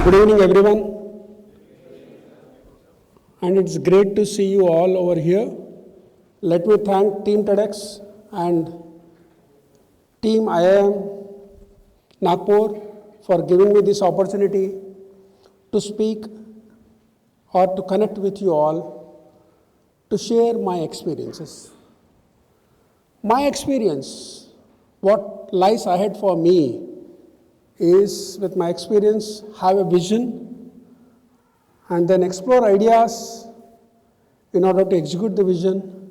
Good evening, everyone. And it's great to see you all over here. Let me thank Team TEDx and Team IIM Nagpur for giving me this opportunity to speak or to connect with you all, to share my experiences. My experience, what lies ahead for me is, with my experience, have a vision and then explore ideas in order to execute the vision.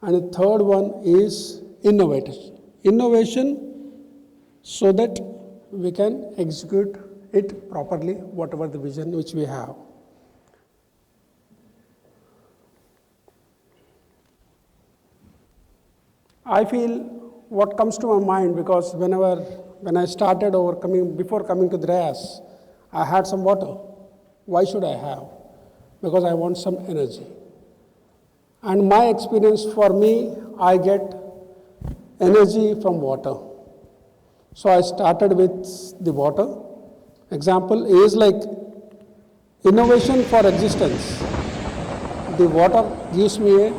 And the third one is innovation. Innovation so that we can execute it properly, whatever the vision which we have. I feel what comes to my mind, because when I started before coming to Dryas, I had some water. Why should I have? Because I want some energy. And my experience, for me, I get energy from water. So I started with the water. Example is like innovation for existence. The water gives me a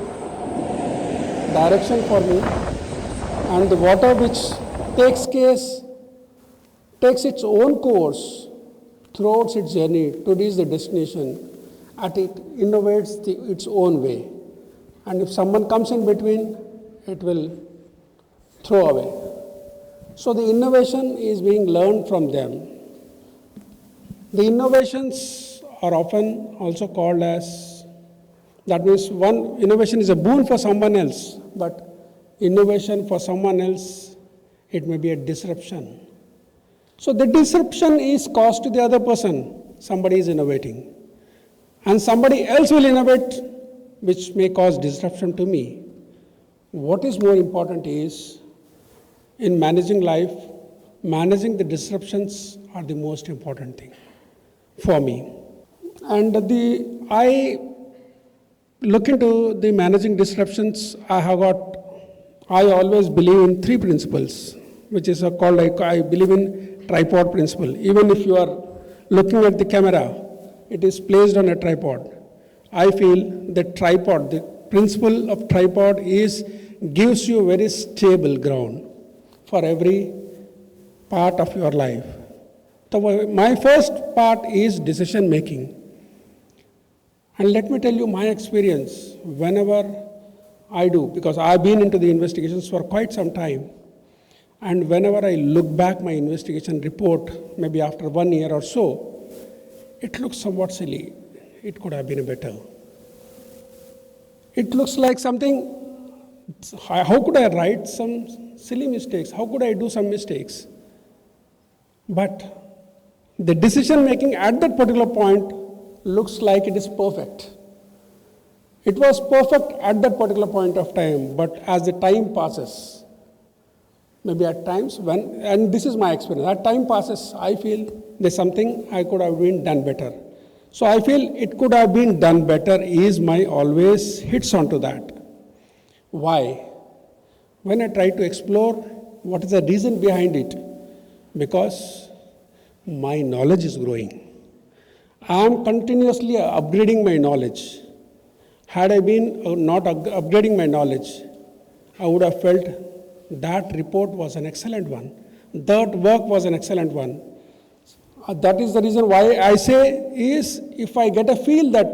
direction for me, and the water which takes its own course throughout its journey to reach the destination, and it innovates its own way. And if someone comes in between, it will throw away. So the innovation is being learned from them. The innovations are often also called as, that means one innovation is a boon for someone else, but innovation for someone else, it may be a disruption. So the disruption is caused to the other person. Somebody is innovating. And somebody else will innovate, which may cause disruption to me. What is more important is, in managing life, managing the disruptions are the most important thing for me. And I look into the managing disruptions. I always believe in three principles, which is called, I believe in tripod principle. Even if you are looking at the camera, it is placed on a tripod. I feel that the principle of tripod gives you very stable ground for every part of your life. So my first part is decision making. And let me tell you my experience whenever I do, because I've been into the investigations for quite some time. And whenever I look back my investigation report, maybe after 1 year or so, it looks somewhat silly. It could have been better. It looks like something, how could I write some silly mistakes? How could I do some mistakes? But the decision making at that particular point looks like it is perfect. It was perfect at that particular point of time, but as the time passes, maybe at times and this is my experience, as time passes, I feel there's something I could have been done better. So I feel it could have been done better is my always hits onto that. Why? When I try to explore what is the reason behind it, because my knowledge is growing. I am continuously upgrading my knowledge. Had I been not upgrading my knowledge, I would have felt that report was an excellent one. That work was an excellent one. That is the reason why I say is, if I get a feel that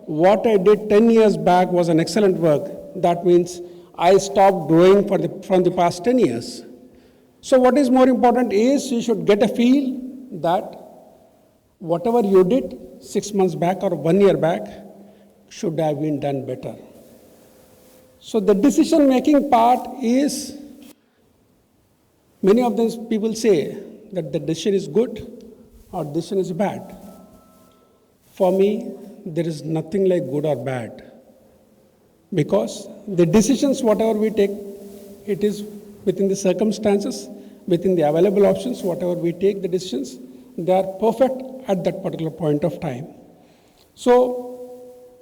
what I did 10 years back was an excellent work, that means I stopped growing from the past 10 years. So what is more important is, you should get a feel that whatever you did 6 months back or 1 year back should have been done better. So the decision making part is, many of these people say that the decision is good or decision is bad. For me, there is nothing like good or bad, because the decisions, whatever we take, it is within the circumstances, within the available options, whatever we take the decisions, they are perfect at that particular point of time. So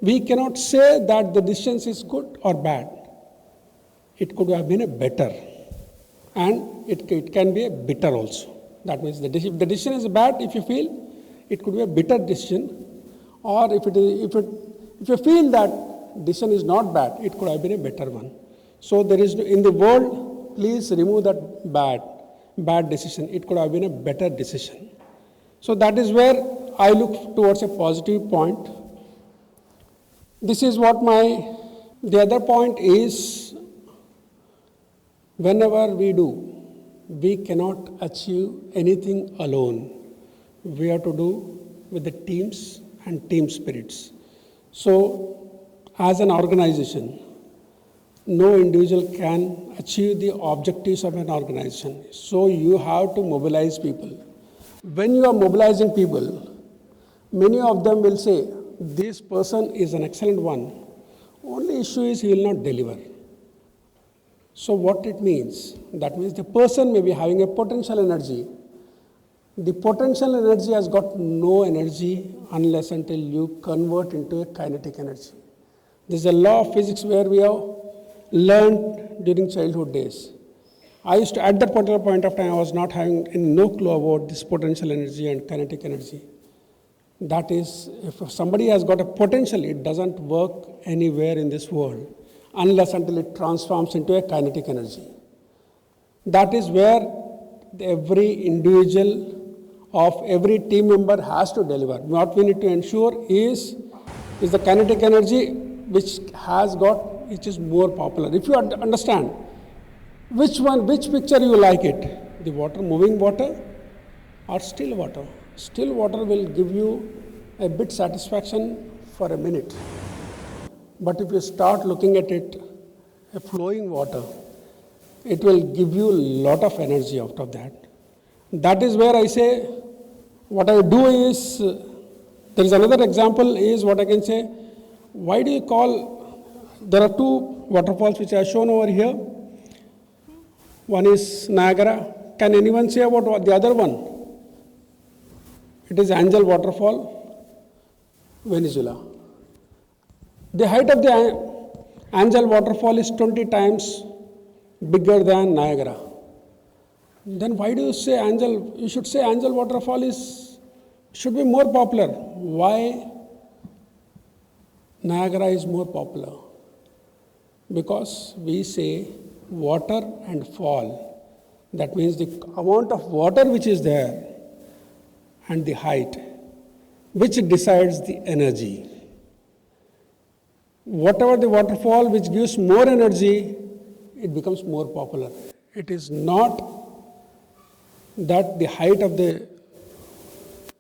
we cannot say that the decision is good or bad. It could have been a better, and it can be a bitter also. That means if the decision is bad, if you feel, it could be a bitter decision, or if you feel that decision is not bad, it could have been a better one. So there is, in the world, please remove that bad decision. It could have been a better decision. So that is where I look towards a positive point. This is what the other point is, whenever we cannot achieve anything alone. We have to do with the teams and team spirits. So as an organization, no individual can achieve the objectives of an organization. So you have to mobilize people. When you are mobilizing people, many of them will say, this person is an excellent one. Only issue is he will not deliver. So what it means? That means the person may be having a potential energy. The potential energy has got no energy unless until you convert into a kinetic energy. This is a law of physics where we have learned during childhood days. I used to, at that particular point of time, I was not having no clue about this potential energy and kinetic energy. That is, if somebody has got a potential, it doesn't work anywhere in this world unless until it transforms into a kinetic energy. That is where every individual of every team member has to deliver. What we need to ensure is the kinetic energy which is more popular. If you understand which picture you like it, the water, moving water or still water. Still water will give you a bit satisfaction for a minute. But if you start looking at it, a flowing water, it will give you a lot of energy out of that. That is where I say, what I do is, there is another example is what I can say, why do you call, there are two waterfalls which are shown over here. One is Niagara. Can anyone say about the other one? It is Angel Waterfall, Venezuela. The height of the Angel Waterfall is 20 times bigger than Niagara. Then why do you say Angel? You should say Angel Waterfall should be more popular. Why Niagara is more popular? Because we say water and fall. That means the amount of water which is there and the height, which decides the energy. Whatever the waterfall which gives more energy, it becomes more popular. It is not that the height of the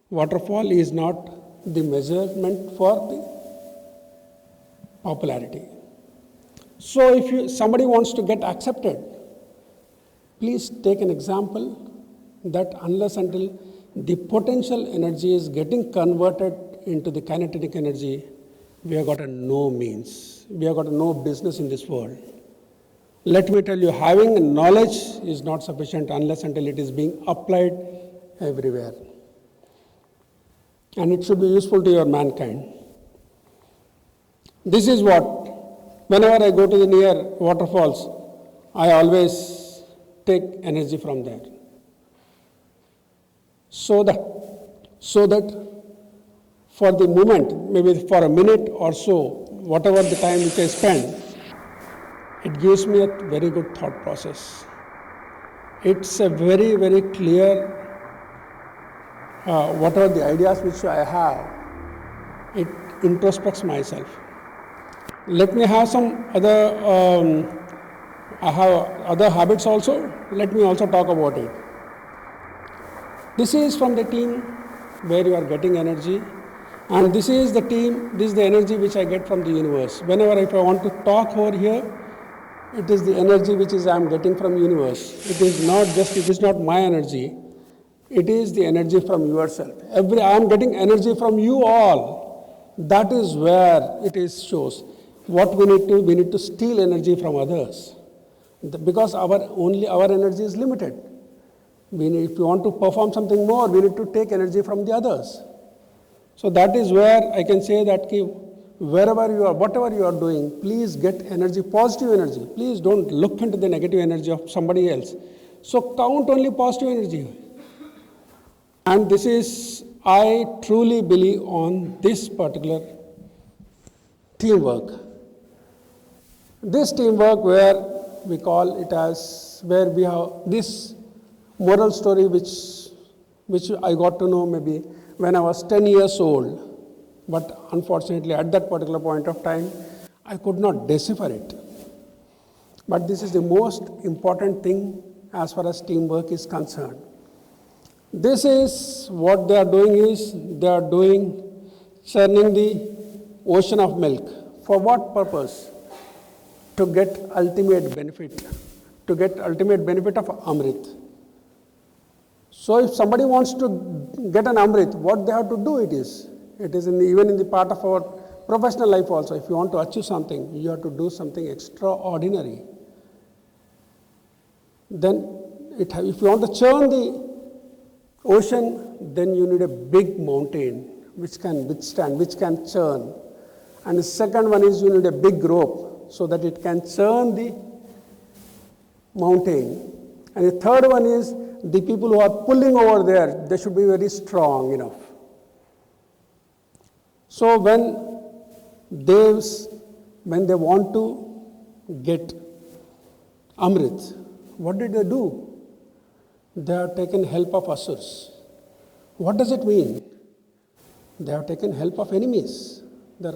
waterfall is not the measurement for the popularity. So if somebody wants to get accepted, please take an example that unless until the potential energy is getting converted into the kinetic energy, we have got no means. We have got no business in this world. Let me tell you, having knowledge is not sufficient unless until it is being applied everywhere. And it should be useful to your mankind. This is what, whenever I go to the near waterfalls, I always take energy from there. So that for the moment, maybe for a minute or so, whatever the time which I spend, it gives me a very good thought process. It's a very, very clear, whatever the ideas which I have, it introspects myself. Let me have some other, I have other habits also. Let me also talk about it. This is from the team where you are getting energy. And this is the team, this is the energy which I get from the universe. Whenever if I want to talk over here, it is the energy which I am getting from universe. It is not my energy. It is the energy from yourself. I am getting energy from you all. That is where it shows. What we need to steal energy from others. Because our energy is limited. If you want to perform something more, we need to take energy from the others. So that is where I can say that wherever you are, whatever you are doing, please get energy, positive energy. Please don't look into the negative energy of somebody else. So count only positive energy. And this is I truly believe on this particular teamwork. This teamwork where we call it as, where we have this moral story which I got to know maybe when I was 10 years old. But unfortunately at that particular point of time, I could not decipher it. But this is the most important thing as far as teamwork is concerned. This is what they are doing is, they are churning the ocean of milk. For what purpose? To get ultimate benefit. To get ultimate benefit of Amrit. So if somebody wants to get an Amrit, what they have to do it is even in the part of our professional life also. If you want to achieve something, you have to do something extraordinary. Then, if you want to churn the ocean, then you need a big mountain which can withstand, which can churn. And the second one is you need a big rope so that it can churn the mountain. And the third one is the people who are pulling over there, they should be very strong enough. So when they want to get Amrit, what did they do? They have taken help of Asurs. What does it mean? They have taken help of enemies. They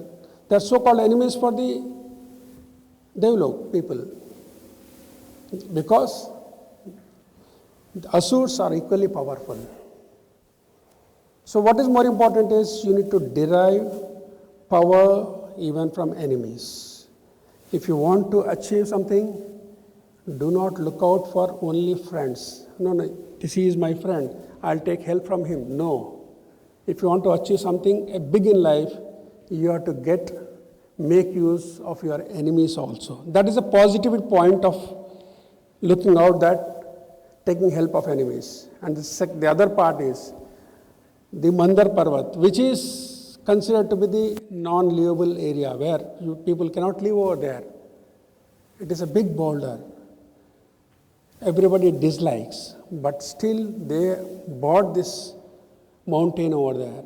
are so-called enemies for the Devlok people. Because the Asurs are equally powerful. So what is more important is you need to derive power even from enemies. If you want to achieve something, do not look out for only friends. No, this is my friend, I'll take help from him. No. If you want to achieve something big in life, you have to make use of your enemies also. That is a positive point of looking out, that taking help of enemies. And the other part is the Mandar Parvat, which is considered to be the non-livable area where people cannot live over there. It is a big boulder. Everybody dislikes, but still they bought this mountain over there.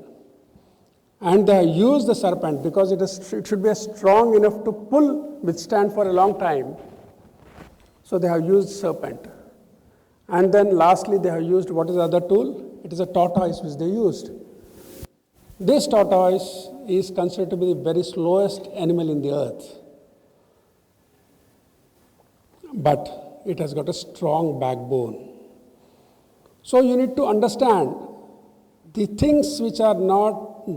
And they have used the serpent because it should be strong enough to withstand for a long time. So they have used serpent. And then lastly, they have used, what is the other tool? It is a tortoise which they used. This tortoise is considered to be the very slowest animal in the earth. But it has got a strong backbone. So you need to understand the things which are not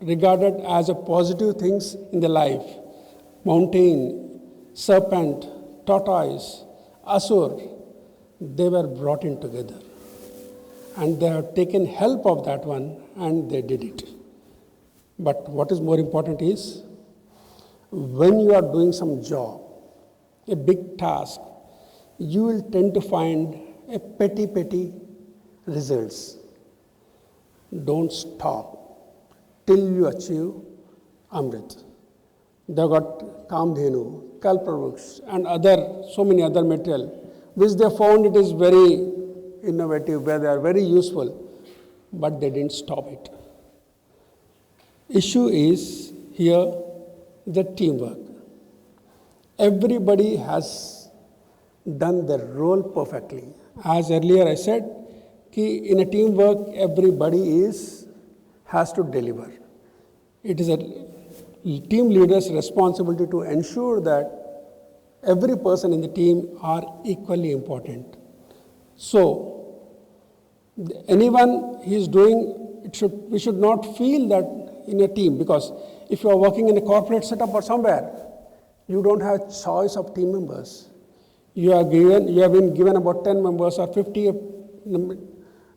regarded as a positive things in the life. Mountain, serpent, tortoise, Asur, they were brought in together. And they have taken help of that one and they did it. But what is more important is, when you are doing some job, a big task, you will tend to find a petty results. Don't stop till you achieve Amrit. They got Kamdhenu, Kalpavruksha, and so many other material, which they found it is very innovative, where they are very useful, but they didn't stop it. Issue is here the teamwork. Everybody has done their role perfectly. As earlier I said, in a teamwork, everybody has to deliver. It is a team leader's responsibility to ensure that every person in the team are equally important. So, anyone is doing, we should not feel that in a team, because if you are working in a corporate setup or somewhere, you don't have choice of team members. You have been given about 10 members or 50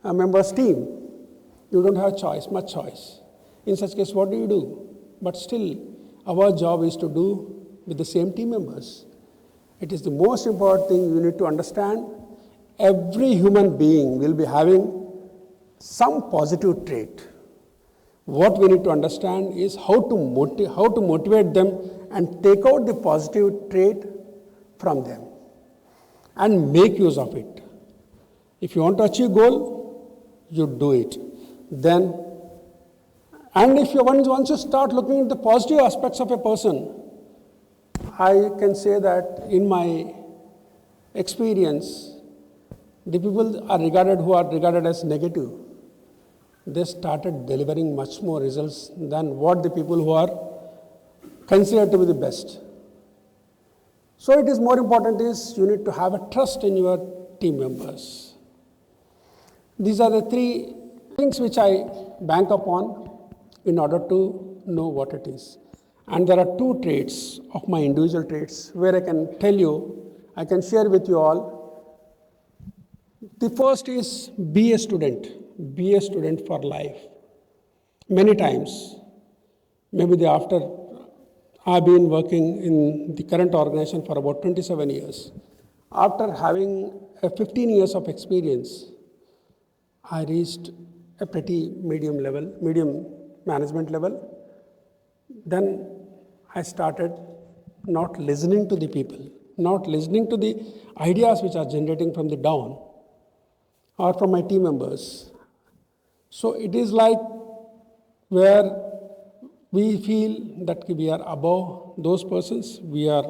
members team. You don't have much choice. In such case, what do you do? But still, our job is to do with the same team members. It is the most important thing you need to understand. Every human being will be having some positive trait. What we need to understand is how to motivate them and take out the positive trait from them and make use of it. If you want to achieve goal, you do it. Then And if you once you start looking at the positive aspects of a person, I can say that in my experience, the people who are regarded as negative, they started delivering much more results than what the people who are considered to be the best. So it is more important is you need to have a trust in your team members. These are the three things which I bank upon in order to know what it is. And there are two traits of my individual traits where I can tell you, I can share with you all. The first is be a student for life. Many times, maybe after I've been working in the current organization for about 27 years. After having 15 years of experience, I reached a pretty medium management level. Then I started not listening to the people, not listening to the ideas which are generating from the down or from my team members. So it is like where we feel that we are above those persons, we are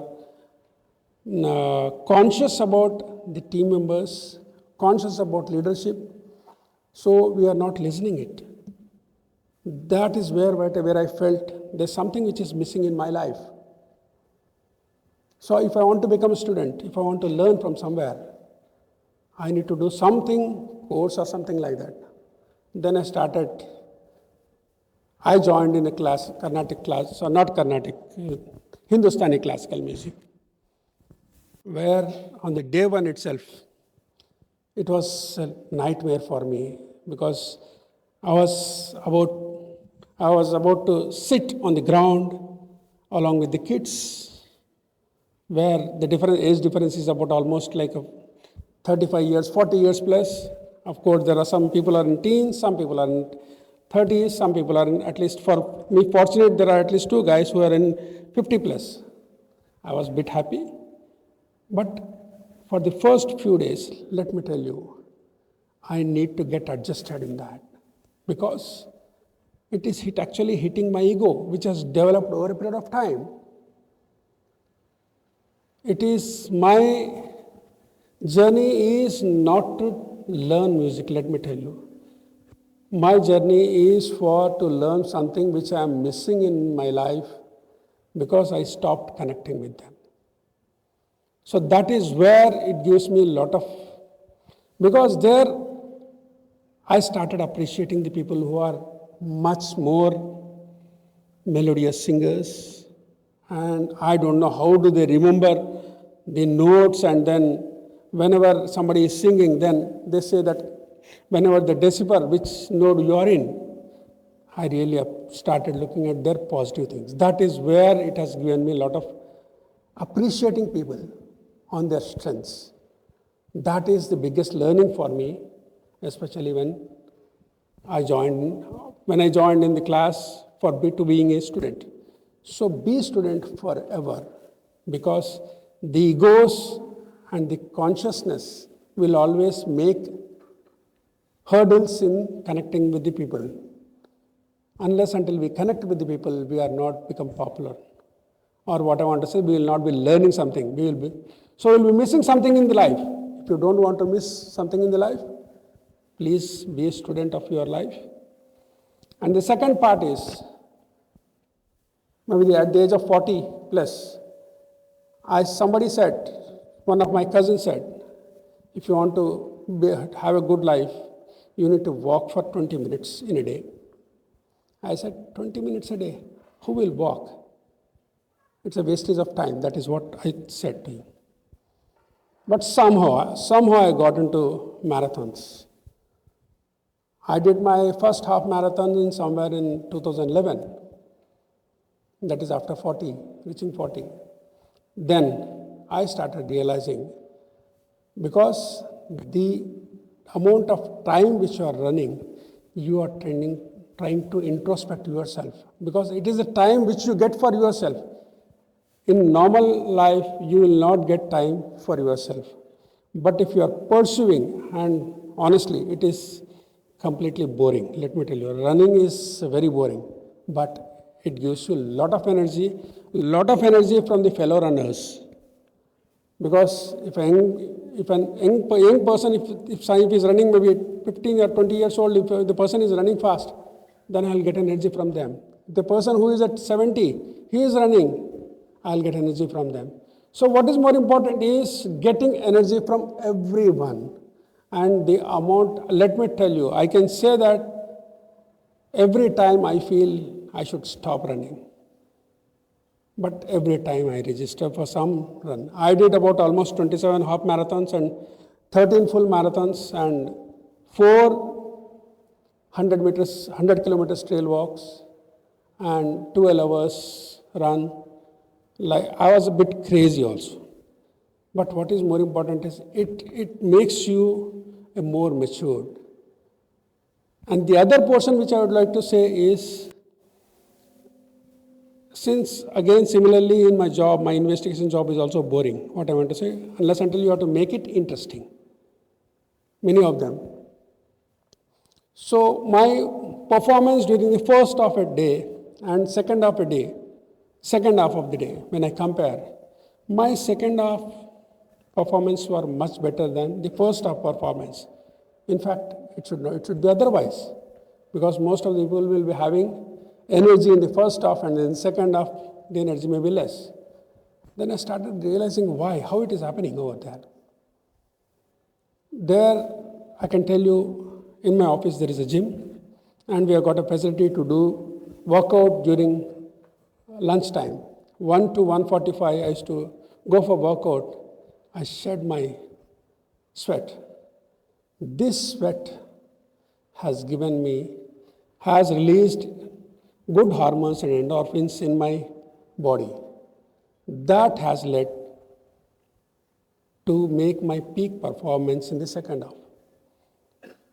conscious about the team members, conscious about leadership, so we are not listening it. That is where I felt there's something which is missing in my life. So if I want to become a student, if I want to learn from somewhere, I need to do something, course or something like that. Then I joined in a class, Carnatic class, or not Carnatic, Hindustani classical music, where on the day one itself, it was a nightmare for me because I was about to sit on the ground along with the kids, where the age difference is about almost like 35 years, 40 years plus. Of course, there are some people are in teens, some people are in 30s, some people are in, at least for me, fortunate, there are at least two guys who are in 50 plus. I was a bit happy. But for the first few days, let me tell you, I need to get adjusted in that because it is actually hitting my ego, which has developed over a period of time. It is my journey is not to learn music, let me tell you. My journey is to learn something which I am missing in my life because I stopped connecting with them. So that is where it gives me a lot of, because there I started appreciating the people who are much more melodious singers, and I don't know how do they remember the notes, and then whenever somebody is singing, then they say that whenever the decibel, which note you are in, I really started looking at their positive things. That is where it has given me a lot of appreciating people on their strengths. That is the biggest learning for me, especially when I joined in the class to being a student. So be a student forever, because the egos and the consciousness will always make hurdles in connecting with the people. Unless until we connect with the people, we are not become popular. Or what I want to say, we will not be learning something. We'll be missing something in the life. If you don't want to miss something in the life, please be a student of your life. And the second part is, maybe at the age of 40 plus, one of my cousins said, if you want to have a good life, you need to walk for 20 minutes in a day. I said, 20 minutes a day? Who will walk? It's a wastage of time. That is what I said to him. But somehow I got into marathons. I did my first half marathon somewhere in 2011. That is after 40, reaching 40. Then I started realizing, because the amount of time which you are running, you are trying to introspect yourself, because it is a time which you get for yourself. In normal life, you will not get time for yourself. But if you are pursuing, and honestly, it is completely boring. Let me tell you, running is very boring, but it gives you a lot of energy from the fellow runners. Because if an young person, if is running maybe 15 or 20 years old, if the person is running fast, then I'll get energy from them. The person who is at 70, he is running, I'll get energy from them. So what is more important is getting energy from everyone. And the amount, let me tell you, I can say that every time I feel I should stop running. But every time I register for some run. I did about almost 27 half marathons and 13 full marathons and 400 meters, 100 kilometers trail walks and 12 hours run. Like I was a bit crazy also. But what is more important is it makes you a more matured. And the other portion which I would like to say is, since again similarly in my job, my investigation job is also boring, what I want to say, unless until you have to make it interesting, many of them. So my performance during the first half of the day and second half of the day, when I compare, my second half performance were much better than the first half performance. In fact, it should be otherwise, because most of the people will be having energy in the first half and in the second half, the energy may be less. Then I started realizing why, how it is happening over there. There, I can tell you, in my office there is a gym, and we have got a facility to do workout during lunchtime. 1 to 1:45, I used to go for workout. I shed my sweat. This sweat has released good hormones and endorphins in my body. That has led to make my peak performance in the second half.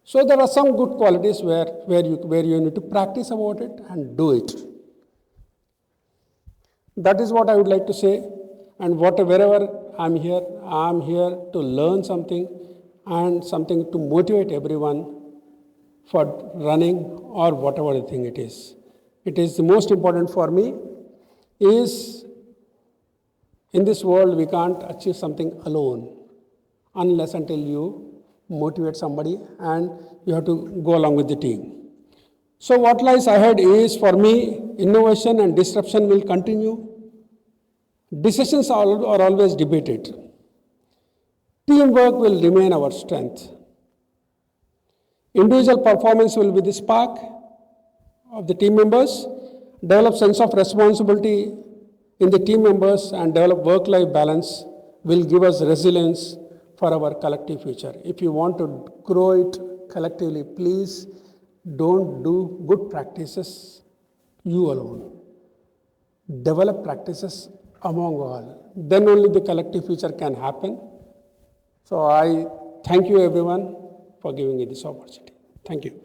So there are some good qualities where you need to practice about it and do it. That is what I would like to say. And wherever I'm here to learn something and something to motivate everyone for running or whatever the thing it is. It is the most important for me is, in this world we can't achieve something alone unless until you motivate somebody and you have to go along with the team. So what lies ahead is, for me, innovation and disruption will continue. Decisions are always debated. Teamwork will remain our strength. Individual performance will be the spark of the team members. Develop sense of responsibility in the team members and develop work-life balance will give us resilience for our collective future. If you want to grow it collectively, please don't do good practices you alone. Develop practices among all. Then only the collective future can happen. So I thank you everyone for giving me this opportunity. Thank you.